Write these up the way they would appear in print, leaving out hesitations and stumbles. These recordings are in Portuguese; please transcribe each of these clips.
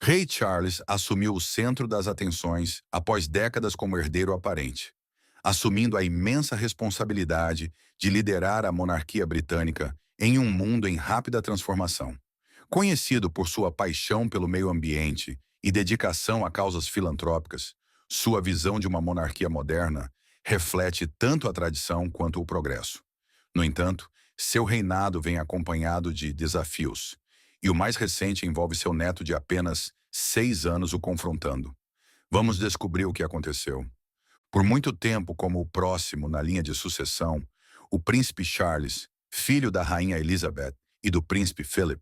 Rei Charles assumiu o centro das atenções após décadas como herdeiro aparente, assumindo a imensa responsabilidade de liderar a monarquia britânica em um mundo em rápida transformação. Conhecido por sua paixão pelo meio ambiente e dedicação a causas filantrópicas, sua visão de uma monarquia moderna reflete tanto a tradição quanto o progresso. No entanto, seu reinado vem acompanhado de desafios, e o mais recente envolve seu neto de apenas 6 anos o confrontando. Vamos descobrir o que aconteceu. Por muito tempo, como o próximo na linha de sucessão, o príncipe Charles, filho da rainha Elizabeth e do príncipe Philip,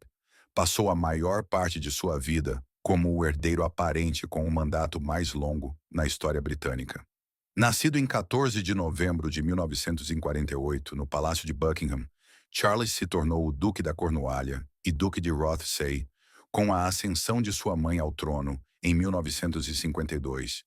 passou a maior parte de sua vida como o herdeiro aparente com o mandato mais longo na história britânica. Nascido em 14 de novembro de 1948, no Palácio de Buckingham, Charles se tornou o Duque da Cornualha e Duque de Rothesay com a ascensão de sua mãe ao trono em 1952.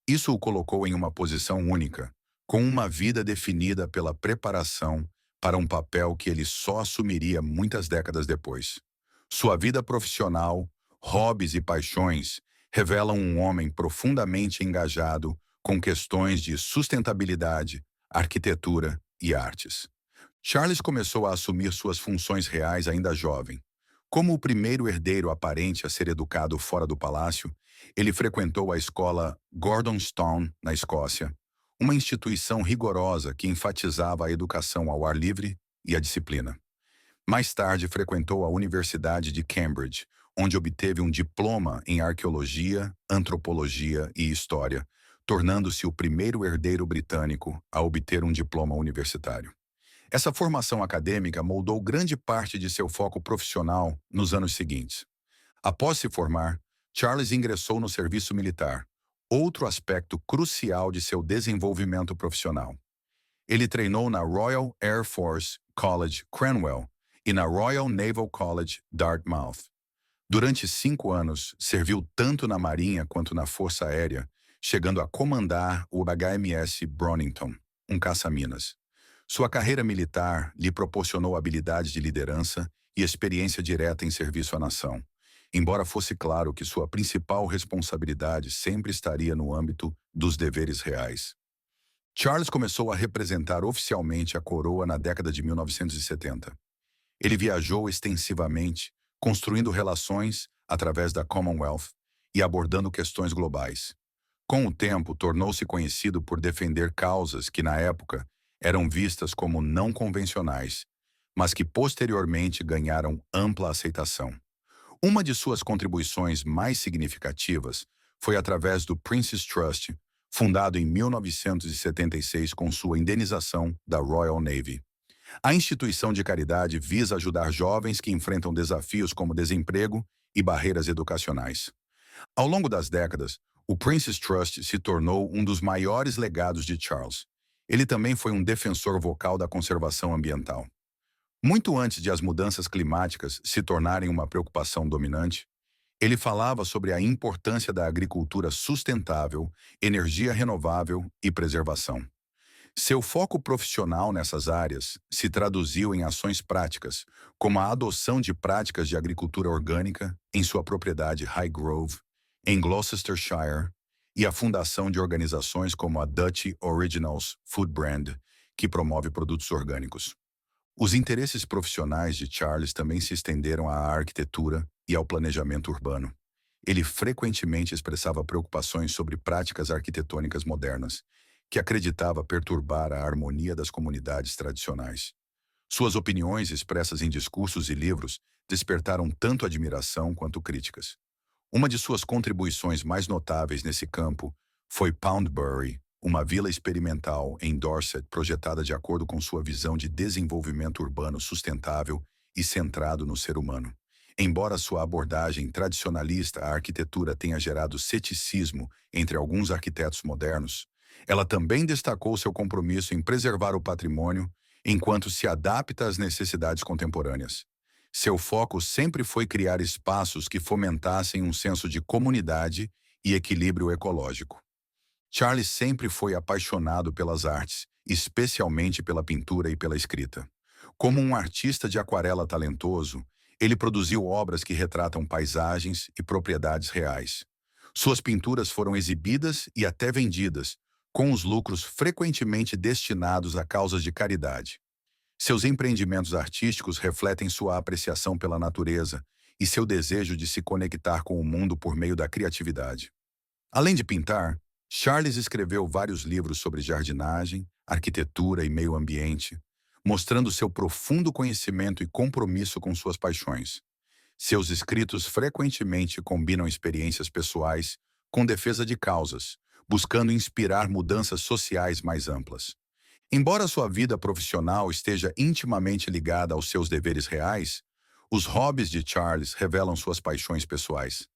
Isso o colocou em uma posição única, com uma vida definida pela preparação para um papel que ele só assumiria muitas décadas depois. Sua vida profissional, hobbies e paixões revelam um homem profundamente engajado com questões de sustentabilidade, arquitetura e artes. Charles começou a assumir suas funções reais ainda jovem. Como o primeiro herdeiro aparente a ser educado fora do palácio, ele frequentou a escola Gordonstoun, na Escócia, uma instituição rigorosa que enfatizava a educação ao ar livre e a disciplina. Mais tarde, frequentou a Universidade de Cambridge, onde obteve um diploma em arqueologia, antropologia e história, tornando-se o primeiro herdeiro britânico a obter um diploma universitário. Essa formação acadêmica moldou grande parte de seu foco profissional nos anos seguintes. Após se formar, Charles ingressou no serviço militar, outro aspecto crucial de seu desenvolvimento profissional. Ele treinou na Royal Air Force College Cranwell e na Royal Naval College Dartmouth. Durante 5 anos, serviu tanto na Marinha quanto na Força Aérea, chegando a comandar o HMS Bronington, um caça-minas. Sua carreira militar lhe proporcionou habilidades de liderança e experiência direta em serviço à nação, embora fosse claro que sua principal responsabilidade sempre estaria no âmbito dos deveres reais. Charles começou a representar oficialmente a coroa na década de 1970. Ele viajou extensivamente, construindo relações através da Commonwealth e abordando questões globais. Com o tempo, tornou-se conhecido por defender causas que, na época, eram vistas como não convencionais, mas que posteriormente ganharam ampla aceitação. Uma de suas contribuições mais significativas foi através do Prince's Trust, fundado em 1976 com sua indenização da Royal Navy. A instituição de caridade visa ajudar jovens que enfrentam desafios como desemprego e barreiras educacionais. Ao longo das décadas, o Prince's Trust se tornou um dos maiores legados de Charles. Ele também foi um defensor vocal da conservação ambiental. Muito antes de as mudanças climáticas se tornarem uma preocupação dominante, ele falava sobre a importância da agricultura sustentável, energia renovável e preservação. Seu foco profissional nessas áreas se traduziu em ações práticas, como a adoção de práticas de agricultura orgânica em sua propriedade Highgrove, em Gloucestershire, e a fundação de organizações como a Dutch Originals Food Brand, que promove produtos orgânicos. Os interesses profissionais de Charles também se estenderam à arquitetura e ao planejamento urbano. Ele frequentemente expressava preocupações sobre práticas arquitetônicas modernas, que acreditava perturbar a harmonia das comunidades tradicionais. Suas opiniões, expressas em discursos e livros, despertaram tanto admiração quanto críticas. Uma de suas contribuições mais notáveis nesse campo foi Poundbury, uma vila experimental em Dorset projetada de acordo com sua visão de desenvolvimento urbano sustentável e centrado no ser humano. Embora sua abordagem tradicionalista à arquitetura tenha gerado ceticismo entre alguns arquitetos modernos, ela também destacou seu compromisso em preservar o patrimônio enquanto se adapta às necessidades contemporâneas. Seu foco sempre foi criar espaços que fomentassem um senso de comunidade e equilíbrio ecológico. Charles sempre foi apaixonado pelas artes, especialmente pela pintura e pela escrita. Como um artista de aquarela talentoso, Ele produziu obras que retratam paisagens e propriedades reais. Suas pinturas foram exibidas e até vendidas, com os lucros frequentemente destinados a causas de caridade. Seus empreendimentos artísticos refletem sua apreciação pela natureza e seu desejo de se conectar com o mundo por meio da criatividade. Além de pintar, Charles escreveu vários livros sobre jardinagem, arquitetura e meio ambiente, mostrando seu profundo conhecimento e compromisso com suas paixões. Seus escritos frequentemente combinam experiências pessoais com defesa de causas, buscando inspirar mudanças sociais mais amplas. Embora sua vida profissional esteja intimamente ligada aos seus deveres reais, os hobbies de Charles revelam suas paixões pessoais.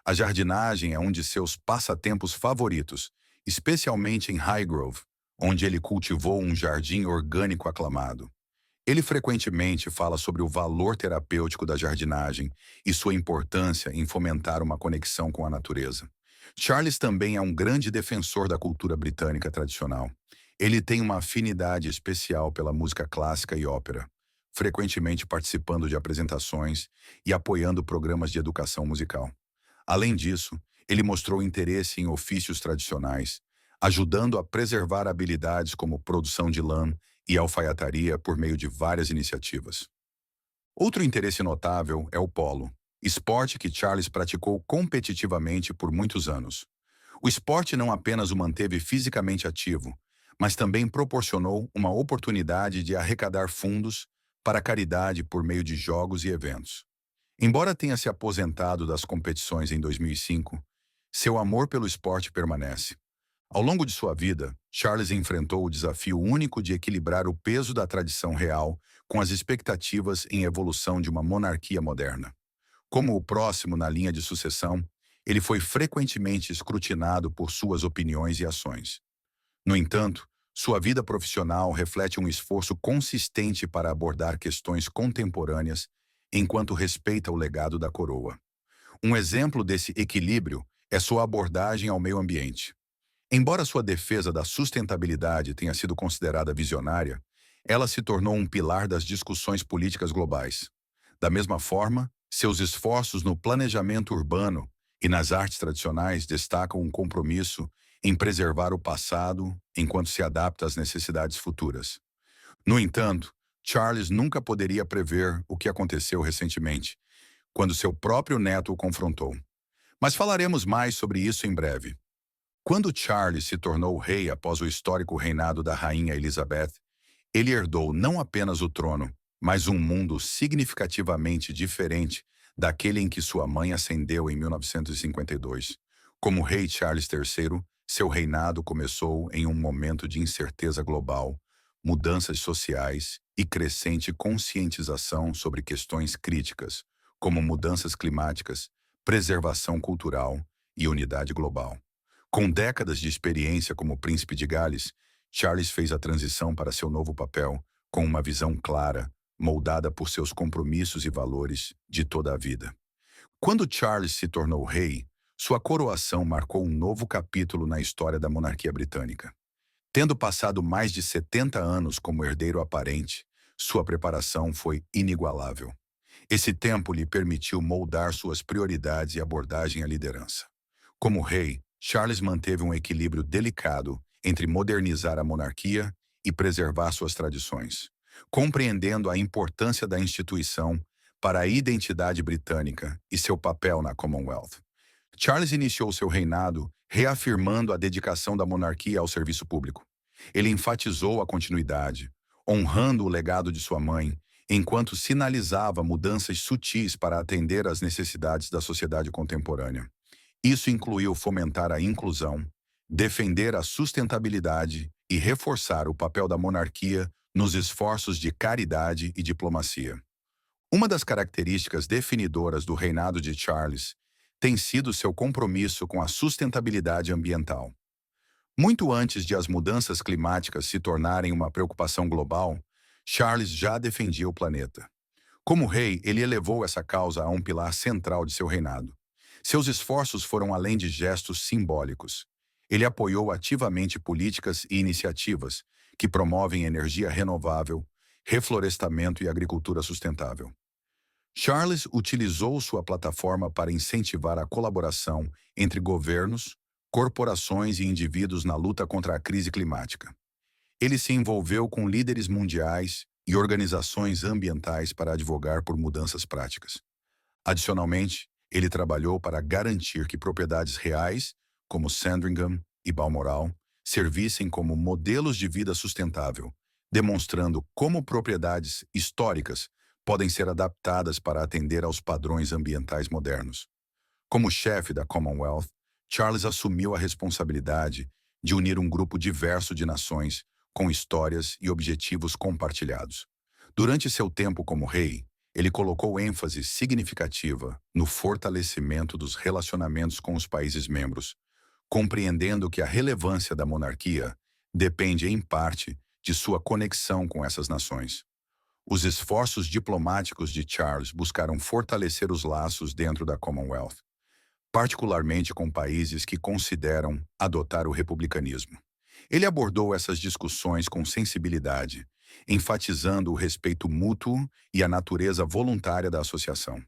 A jardinagem é um de seus passatempos favoritos, especialmente em Highgrove, onde ele cultivou um jardim orgânico aclamado. Ele frequentemente fala sobre o valor terapêutico da jardinagem e sua importância em fomentar uma conexão com a natureza. Charles também é um grande defensor da cultura britânica tradicional. Ele tem uma afinidade especial pela música clássica e ópera, frequentemente participando de apresentações e apoiando programas de educação musical. Além disso, ele mostrou interesse em ofícios tradicionais, ajudando a preservar habilidades como produção de lã e alfaiataria por meio de várias iniciativas. Outro interesse notável é o polo, esporte que Charles praticou competitivamente por muitos anos. O esporte não apenas o manteve fisicamente ativo, mas também proporcionou uma oportunidade de arrecadar fundos para a caridade por meio de jogos e eventos. Embora tenha se aposentado das competições em 2005, seu amor pelo esporte permanece. Ao longo de sua vida, Charles enfrentou o desafio único de equilibrar o peso da tradição real com as expectativas em evolução de uma monarquia moderna. Como o próximo na linha de sucessão, ele foi frequentemente escrutinado por suas opiniões e ações. No entanto, sua vida profissional reflete um esforço consistente para abordar questões contemporâneas enquanto respeita o legado da coroa. Um exemplo desse equilíbrio é sua abordagem ao meio ambiente. Embora sua defesa da sustentabilidade tenha sido considerada visionária, ela se tornou um pilar das discussões políticas globais. Da mesma forma, seus esforços no planejamento urbano e nas artes tradicionais destacam um compromisso em preservar o passado enquanto se adapta às necessidades futuras. No entanto, Charles nunca poderia prever o que aconteceu recentemente, quando seu próprio neto o confrontou. Mas falaremos mais sobre isso em breve. Quando Charles se tornou rei após o histórico reinado da rainha Elizabeth, ele herdou não apenas o trono, mas um mundo significativamente diferente daquele em que sua mãe ascendeu em 1952. Como rei Charles III, seu reinado começou em um momento de incerteza global, mudanças sociais e crescente conscientização sobre questões críticas, como mudanças climáticas, preservação cultural e unidade global. Com décadas de experiência como príncipe de Gales, Charles fez a transição para seu novo papel com uma visão clara, moldada por seus compromissos e valores de toda a vida. Quando Charles se tornou rei, sua coroação marcou um novo capítulo na história da monarquia britânica. Tendo passado mais de 70 anos como herdeiro aparente, sua preparação foi inigualável. Esse tempo lhe permitiu moldar suas prioridades e abordagem à liderança. Como rei, Charles manteve um equilíbrio delicado entre modernizar a monarquia e preservar suas tradições, compreendendo a importância da instituição para a identidade britânica e seu papel na Commonwealth. Charles iniciou seu reinado reafirmando a dedicação da monarquia ao serviço público. Ele enfatizou a continuidade, honrando o legado de sua mãe, enquanto sinalizava mudanças sutis para atender às necessidades da sociedade contemporânea. Isso incluiu fomentar a inclusão, defender a sustentabilidade e reforçar o papel da monarquia nos esforços de caridade e diplomacia. Uma das características definidoras do reinado de Charles tem sido seu compromisso com a sustentabilidade ambiental. Muito antes de as mudanças climáticas se tornarem uma preocupação global, Charles já defendia o planeta. Como rei, ele elevou essa causa a um pilar central de seu reinado. Seus esforços foram além de gestos simbólicos. Ele apoiou ativamente políticas e iniciativas que promovem energia renovável, reflorestamento e agricultura sustentável. Charles utilizou sua plataforma para incentivar a colaboração entre governos, corporações e indivíduos na luta contra a crise climática. Ele se envolveu com líderes mundiais e organizações ambientais para advogar por mudanças práticas. Adicionalmente, ele trabalhou para garantir que propriedades reais, como Sandringham e Balmoral, servissem como modelos de vida sustentável, demonstrando como propriedades históricas podem ser adaptadas para atender aos padrões ambientais modernos. Como chefe da Commonwealth, Charles assumiu a responsabilidade de unir um grupo diverso de nações com histórias e objetivos compartilhados. Durante seu tempo como rei, ele colocou ênfase significativa no fortalecimento dos relacionamentos com os países membros, compreendendo que a relevância da monarquia depende, em parte, de sua conexão com essas nações. Os esforços diplomáticos de Charles buscaram fortalecer os laços dentro da Commonwealth, particularmente com países que consideram adotar o republicanismo. Ele abordou essas discussões com sensibilidade, enfatizando o respeito mútuo e a natureza voluntária da associação.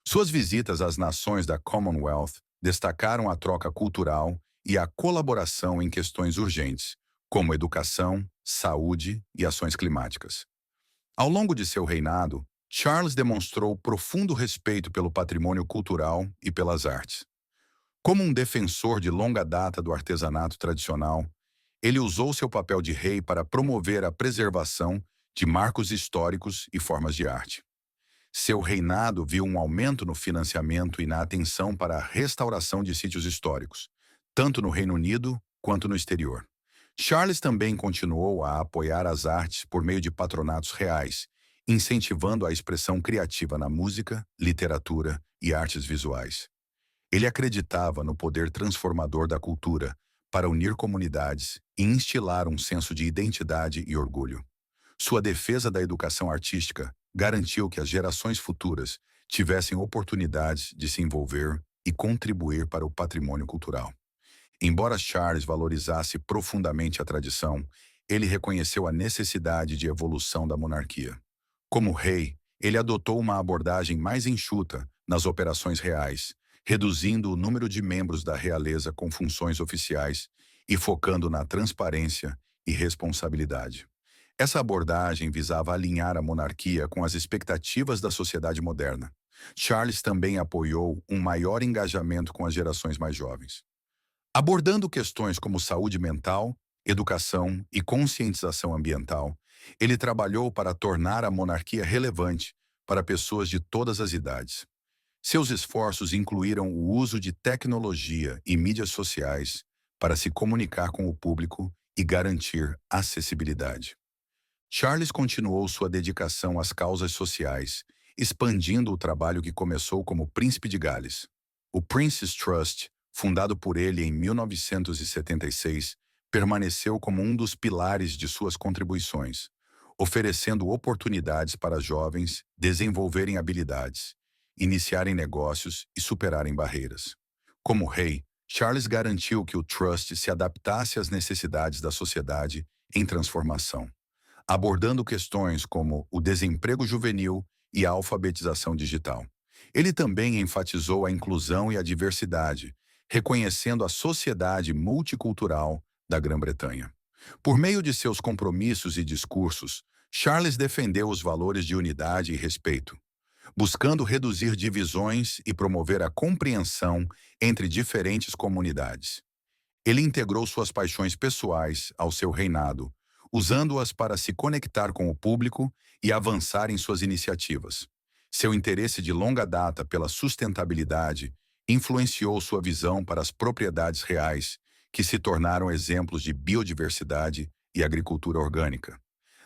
Suas visitas às nações da Commonwealth destacaram a troca cultural e a colaboração em questões urgentes, como educação, saúde e ações climáticas. Ao longo de seu reinado, Charles demonstrou profundo respeito pelo patrimônio cultural e pelas artes. Como um defensor de longa data do artesanato tradicional, ele usou seu papel de rei para promover a preservação de marcos históricos e formas de arte. Seu reinado viu um aumento no financiamento e na atenção para a restauração de sítios históricos, tanto no Reino Unido quanto no exterior. Charles também continuou a apoiar as artes por meio de patronatos reais, incentivando a expressão criativa na música, literatura e artes visuais. Ele acreditava no poder transformador da cultura para unir comunidades e instilar um senso de identidade e orgulho. Sua defesa da educação artística garantiu que as gerações futuras tivessem oportunidades de se envolver e contribuir para o patrimônio cultural. Embora Charles valorizasse profundamente a tradição, ele reconheceu a necessidade de evolução da monarquia. Como rei, ele adotou uma abordagem mais enxuta nas operações reais, reduzindo o número de membros da realeza com funções oficiais e focando na transparência e responsabilidade. Essa abordagem visava alinhar a monarquia com as expectativas da sociedade moderna. Charles também apoiou um maior engajamento com as gerações mais jovens. Abordando questões como saúde mental, educação e conscientização ambiental, ele trabalhou para tornar a monarquia relevante para pessoas de todas as idades. Seus esforços incluíram o uso de tecnologia e mídias sociais para se comunicar com o público e garantir acessibilidade. Charles continuou sua dedicação às causas sociais, expandindo o trabalho que começou como Príncipe de Gales. O Prince's Trust, fundado por ele em 1976, permaneceu como um dos pilares de suas contribuições, oferecendo oportunidades para jovens desenvolverem habilidades, iniciarem negócios e superarem barreiras. Como rei, Charles garantiu que o Trust se adaptasse às necessidades da sociedade em transformação, abordando questões como o desemprego juvenil e a alfabetização digital. Ele também enfatizou a inclusão e a diversidade, reconhecendo a sociedade multicultural da Grã-Bretanha. Por meio de seus compromissos e discursos, Charles defendeu os valores de unidade e respeito, buscando reduzir divisões e promover a compreensão entre diferentes comunidades. Ele integrou suas paixões pessoais ao seu reinado, usando-as para se conectar com o público e avançar em suas iniciativas. Seu interesse de longa data pela sustentabilidade influenciou sua visão para as propriedades reais, que se tornaram exemplos de biodiversidade e agricultura orgânica.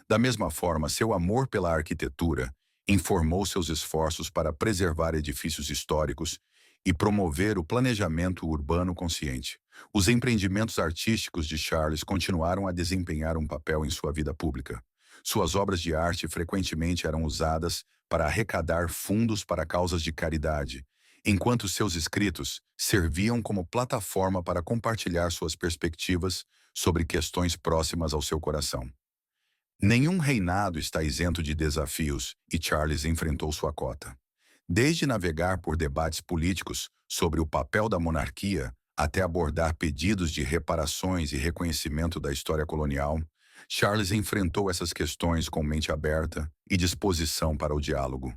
Da mesma forma, seu amor pela arquitetura informou seus esforços para preservar edifícios históricos e promover o planejamento urbano consciente. Os empreendimentos artísticos de Charles continuaram a desempenhar um papel em sua vida pública. Suas obras de arte frequentemente eram usadas para arrecadar fundos para causas de caridade, enquanto seus escritos serviam como plataforma para compartilhar suas perspectivas sobre questões próximas ao seu coração. Nenhum reinado está isento de desafios e Charles enfrentou sua cota. Desde navegar por debates políticos sobre o papel da monarquia até abordar pedidos de reparações e reconhecimento da história colonial, Charles enfrentou essas questões com mente aberta e disposição para o diálogo.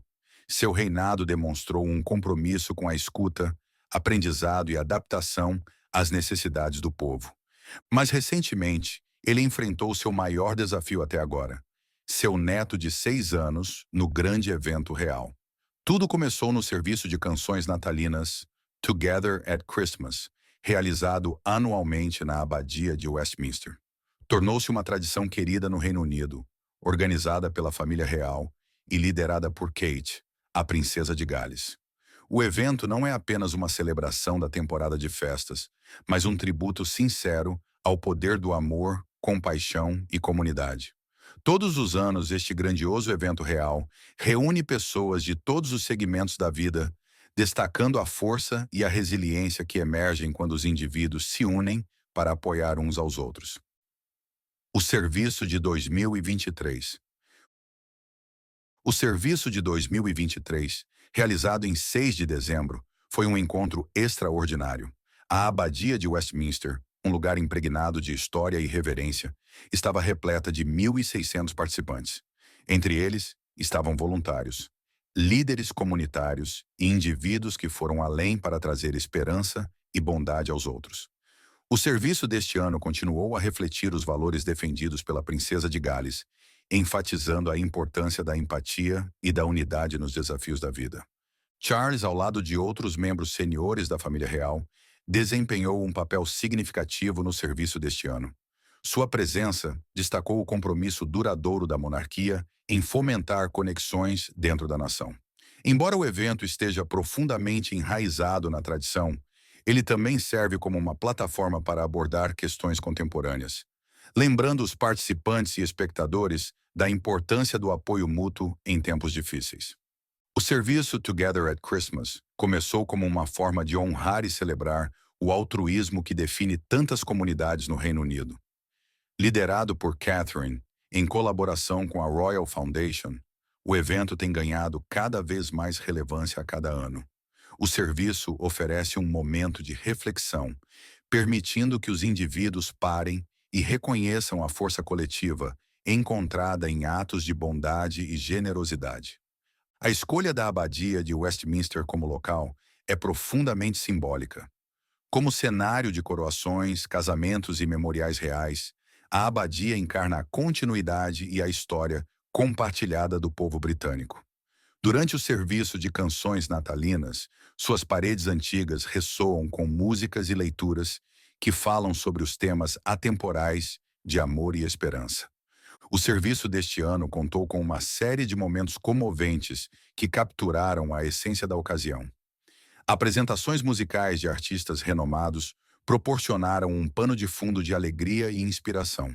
Seu reinado demonstrou um compromisso com a escuta, aprendizado e adaptação às necessidades do povo. Mas recentemente, ele enfrentou seu maior desafio até agora: seu neto de 6 anos no grande evento real. Tudo começou no serviço de canções natalinas Together at Christmas, realizado anualmente na Abadia de Westminster. Tornou-se uma tradição querida no Reino Unido, organizada pela família real e liderada por Kate, a princesa de Gales. O evento não é apenas uma celebração da temporada de festas, mas um tributo sincero ao poder do amor, compaixão e comunidade. Todos os anos, este grandioso evento real reúne pessoas de todos os segmentos da vida, destacando a força e a resiliência que emergem quando os indivíduos se unem para apoiar uns aos outros. O Serviço de 2023. O Serviço de 2023, realizado em 6 de dezembro, foi um encontro extraordinário. A Abadia de Westminster, um lugar impregnado de história e reverência, estava repleta de 1.600 participantes. Entre eles estavam voluntários, líderes comunitários e indivíduos que foram além para trazer esperança e bondade aos outros. O serviço deste ano continuou a refletir os valores defendidos pela Princesa de Gales, enfatizando a importância da empatia e da unidade nos desafios da vida. Charles, ao lado de outros membros seniores da família real, desempenhou um papel significativo no serviço deste ano. Sua presença destacou o compromisso duradouro da monarquia em fomentar conexões dentro da nação. Embora o evento esteja profundamente enraizado na tradição, ele também serve como uma plataforma para abordar questões contemporâneas, lembrando os participantes e espectadores da importância do apoio mútuo em tempos difíceis. O serviço Together at Christmas começou como uma forma de honrar e celebrar o altruísmo que define tantas comunidades no Reino Unido. Liderado por Catherine, em colaboração com a Royal Foundation, o evento tem ganhado cada vez mais relevância a cada ano. O serviço oferece um momento de reflexão, permitindo que os indivíduos parem e reconheçam a força coletiva encontrada em atos de bondade e generosidade. A escolha da Abadia de Westminster como local é profundamente simbólica. Como cenário de coroações, casamentos e memoriais reais, a Abadia encarna a continuidade e a história compartilhada do povo britânico. Durante o serviço de canções natalinas, suas paredes antigas ressoam com músicas e leituras que falam sobre os temas atemporais de amor e esperança. O serviço deste ano contou com uma série de momentos comoventes que capturaram a essência da ocasião. Apresentações musicais de artistas renomados proporcionaram um pano de fundo de alegria e inspiração.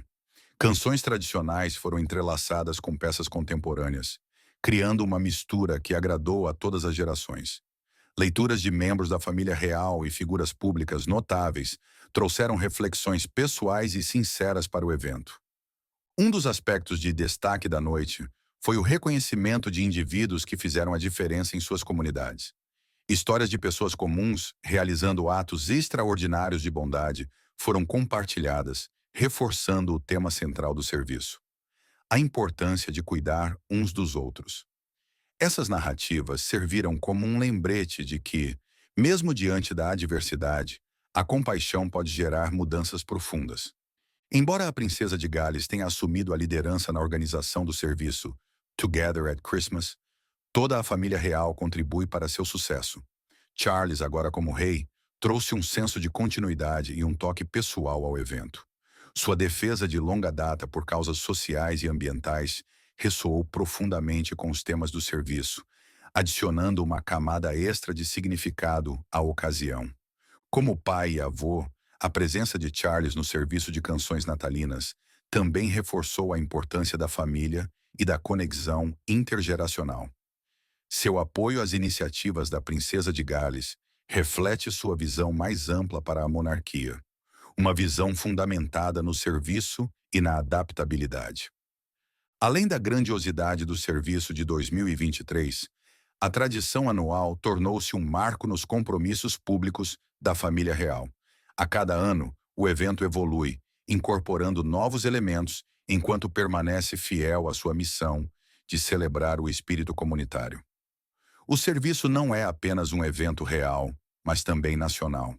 Canções tradicionais foram entrelaçadas com peças contemporâneas, criando uma mistura que agradou a todas as gerações. Leituras de membros da família real e figuras públicas notáveis trouxeram reflexões pessoais e sinceras para o evento. Um dos aspectos de destaque da noite foi o reconhecimento de indivíduos que fizeram a diferença em suas comunidades. Histórias de pessoas comuns realizando atos extraordinários de bondade foram compartilhadas, reforçando o tema central do serviço: a importância de cuidar uns dos outros. Essas narrativas serviram como um lembrete de que, mesmo diante da adversidade, a compaixão pode gerar mudanças profundas. Embora a princesa de Gales tenha assumido a liderança na organização do serviço Together at Christmas, toda a família real contribui para seu sucesso. Charles, agora como rei, trouxe um senso de continuidade e um toque pessoal ao evento. Sua defesa de longa data por causas sociais e ambientais ressoou profundamente com os temas do serviço, adicionando uma camada extra de significado à ocasião. Como pai e avô, a presença de Charles no serviço de canções natalinas também reforçou a importância da família e da conexão intergeracional. Seu apoio às iniciativas da Princesa de Gales reflete sua visão mais ampla para a monarquia, uma visão fundamentada no serviço e na adaptabilidade. Além da grandiosidade do serviço de 2023, A tradição anual tornou-se um marco nos compromissos públicos da família real. A cada ano, o evento evolui, incorporando novos elementos, enquanto permanece fiel à sua missão de celebrar o espírito comunitário. O serviço não é apenas um evento real, mas também nacional.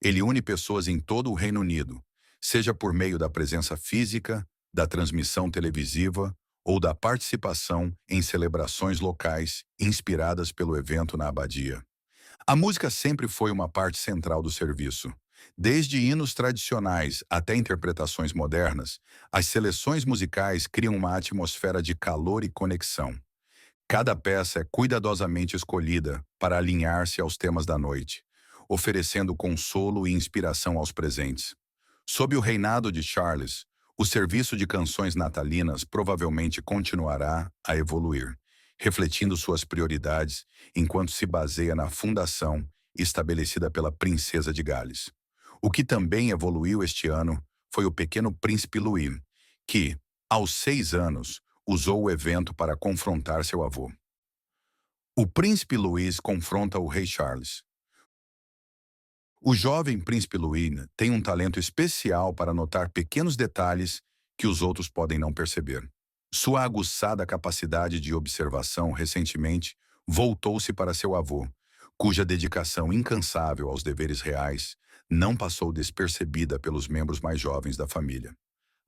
Ele une pessoas em todo o Reino Unido, seja por meio da presença física, da transmissão televisiva ou da participação em celebrações locais inspiradas pelo evento na abadia. A música sempre foi uma parte central do serviço. Desde hinos tradicionais até interpretações modernas, as seleções musicais criam uma atmosfera de calor e conexão. Cada peça é cuidadosamente escolhida para alinhar-se aos temas da noite, oferecendo consolo e inspiração aos presentes. Sob o reinado de Charles, o serviço de canções natalinas provavelmente continuará a evoluir, refletindo suas prioridades enquanto se baseia na fundação estabelecida pela Princesa de Gales. O que também evoluiu este ano foi o pequeno príncipe Louis, que, aos 6 anos, usou o evento para confrontar seu avô. O príncipe Louis confronta o rei Charles. O jovem príncipe Louis tem um talento especial para notar pequenos detalhes que os outros podem não perceber. Sua aguçada capacidade de observação recentemente voltou-se para seu avô, cuja dedicação incansável aos deveres reais não passou despercebida pelos membros mais jovens da família.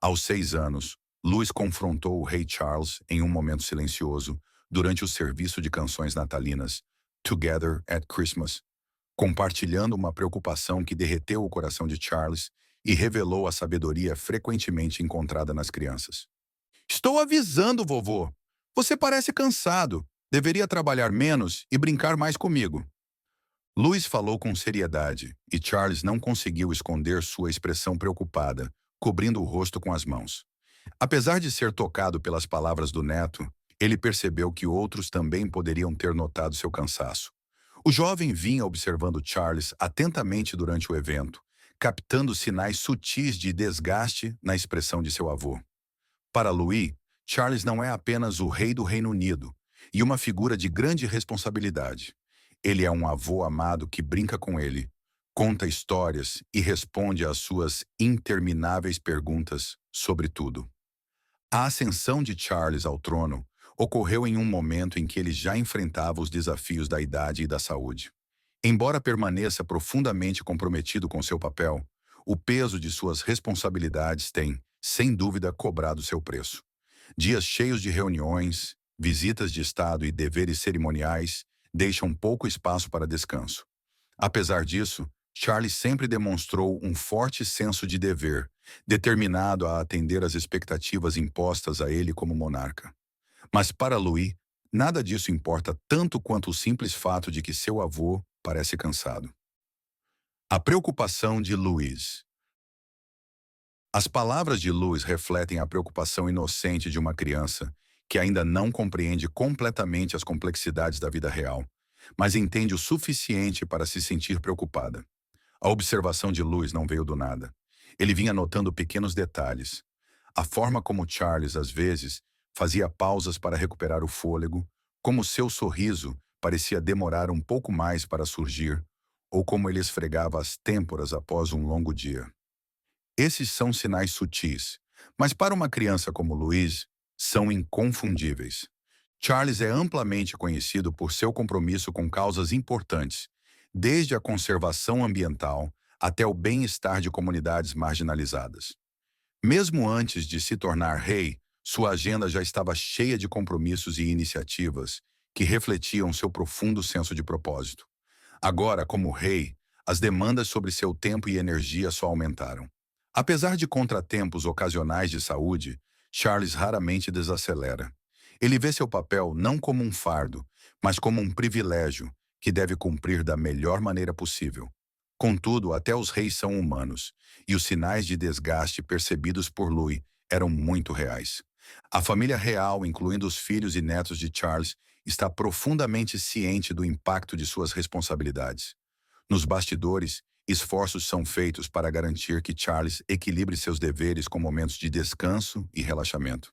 Aos 6 anos, Louis confrontou o rei Charles em um momento silencioso durante o serviço de canções natalinas Together at Christmas, compartilhando uma preocupação que derreteu o coração de Charles e revelou a sabedoria frequentemente encontrada nas crianças. Estou avisando, vovô. Você parece cansado. Deveria trabalhar menos e brincar mais comigo. Louis falou com seriedade e Charles não conseguiu esconder sua expressão preocupada, cobrindo o rosto com as mãos. Apesar de ser tocado pelas palavras do neto, ele percebeu que outros também poderiam ter notado seu cansaço. O jovem vinha observando Charles atentamente durante o evento, captando sinais sutis de desgaste na expressão de seu avô. Para Louis, Charles não é apenas o rei do Reino Unido e uma figura de grande responsabilidade. Ele é um avô amado que brinca com ele, conta histórias e responde às suas intermináveis perguntas sobre tudo. A ascensão de Charles ao trono ocorreu em um momento em que ele já enfrentava os desafios da idade e da saúde. Embora permaneça profundamente comprometido com seu papel, o peso de suas responsabilidades tem, sem dúvida, cobrado seu preço. Dias cheios de reuniões, visitas de Estado e deveres cerimoniais deixam pouco espaço para descanso. Apesar disso, Charles sempre demonstrou um forte senso de dever, determinado a atender às expectativas impostas a ele como monarca. Mas para Louis, nada disso importa tanto quanto o simples fato de que seu avô parece cansado. A preocupação de Louis. As palavras de Louis refletem a preocupação inocente de uma criança que ainda não compreende completamente as complexidades da vida real, mas entende o suficiente para se sentir preocupada. A observação de Louis não veio do nada. Ele vinha notando pequenos detalhes. A forma como Charles, às vezes, fazia pausas para recuperar o fôlego, como seu sorriso parecia demorar um pouco mais para surgir, ou como ele esfregava as têmporas após um longo dia. Esses são sinais sutis, mas para uma criança como Louise, são inconfundíveis. Charles é amplamente conhecido por seu compromisso com causas importantes, desde a conservação ambiental até o bem-estar de comunidades marginalizadas. Mesmo antes de se tornar rei, sua agenda já estava cheia de compromissos e iniciativas que refletiam seu profundo senso de propósito. Agora, como rei, as demandas sobre seu tempo e energia só aumentaram. Apesar de contratempos ocasionais de saúde, Charles raramente desacelera. Ele vê seu papel não como um fardo, mas como um privilégio que deve cumprir da melhor maneira possível. Contudo, até os reis são humanos, e os sinais de desgaste percebidos por Louis eram muito reais. A família real, incluindo os filhos e netos de Charles, está profundamente ciente do impacto de suas responsabilidades. Nos bastidores, esforços são feitos para garantir que Charles equilibre seus deveres com momentos de descanso e relaxamento.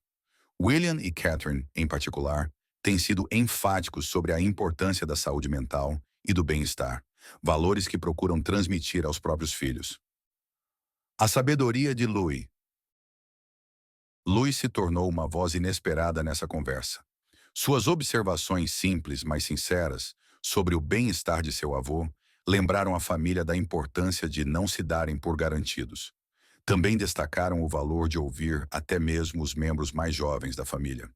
William e Catherine, em particular, têm sido enfáticos sobre a importância da saúde mental e do bem-estar, valores que procuram transmitir aos próprios filhos. A sabedoria de Louis. Louis se tornou uma voz inesperada nessa conversa. Suas observações simples, mas sinceras, sobre o bem-estar de seu avô, lembraram a família da importância de não se darem por garantidos. Também destacaram o valor de ouvir até mesmo os membros mais jovens da família.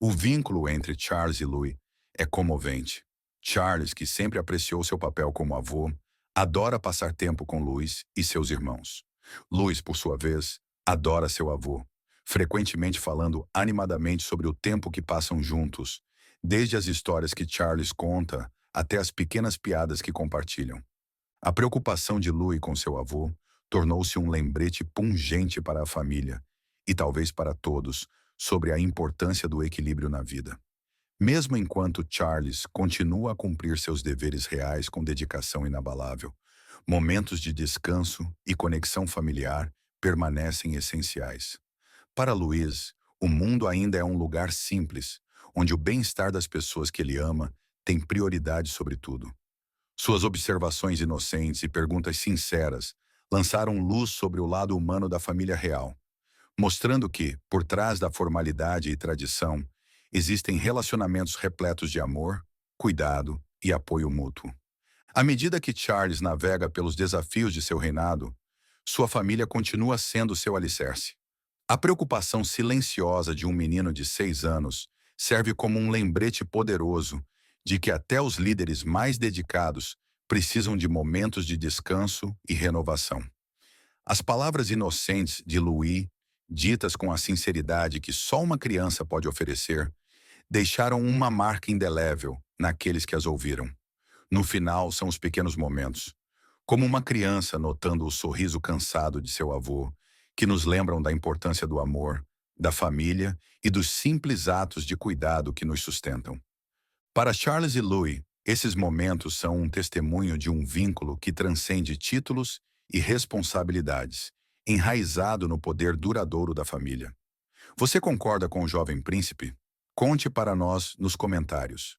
O vínculo entre Charles e Louis é comovente. Charles, que sempre apreciou seu papel como avô, adora passar tempo com Louis e seus irmãos. Louis, por sua vez, adora seu avô, frequentemente falando animadamente sobre o tempo que passam juntos, desde as histórias que Charles conta até as pequenas piadas que compartilham. A preocupação de Louis com seu avô tornou-se um lembrete pungente para a família e talvez para todos sobre a importância do equilíbrio na vida. Mesmo enquanto Charles continua a cumprir seus deveres reais com dedicação inabalável, momentos de descanso e conexão familiar permanecem essenciais. Para Louis, o mundo ainda é um lugar simples, onde o bem-estar das pessoas que ele ama tem prioridade sobre tudo. Suas observações inocentes e perguntas sinceras lançaram luz sobre o lado humano da família real, mostrando que, por trás da formalidade e tradição, existem relacionamentos repletos de amor, cuidado e apoio mútuo. À medida que Charles navega pelos desafios de seu reinado, sua família continua sendo seu alicerce. A preocupação silenciosa de um menino de 6 anos serve como um lembrete poderoso de que até os líderes mais dedicados precisam de momentos de descanso e renovação. As palavras inocentes de Louis, ditas com a sinceridade que só uma criança pode oferecer, deixaram uma marca indelével naqueles que as ouviram. No final, são os pequenos momentos, como uma criança notando o sorriso cansado de seu avô, que nos lembram da importância do amor, da família e dos simples atos de cuidado que nos sustentam. Para Charles e Louis, esses momentos são um testemunho de um vínculo que transcende títulos e responsabilidades, enraizado no poder duradouro da família. Você concorda com o jovem príncipe? Conte para nós nos comentários.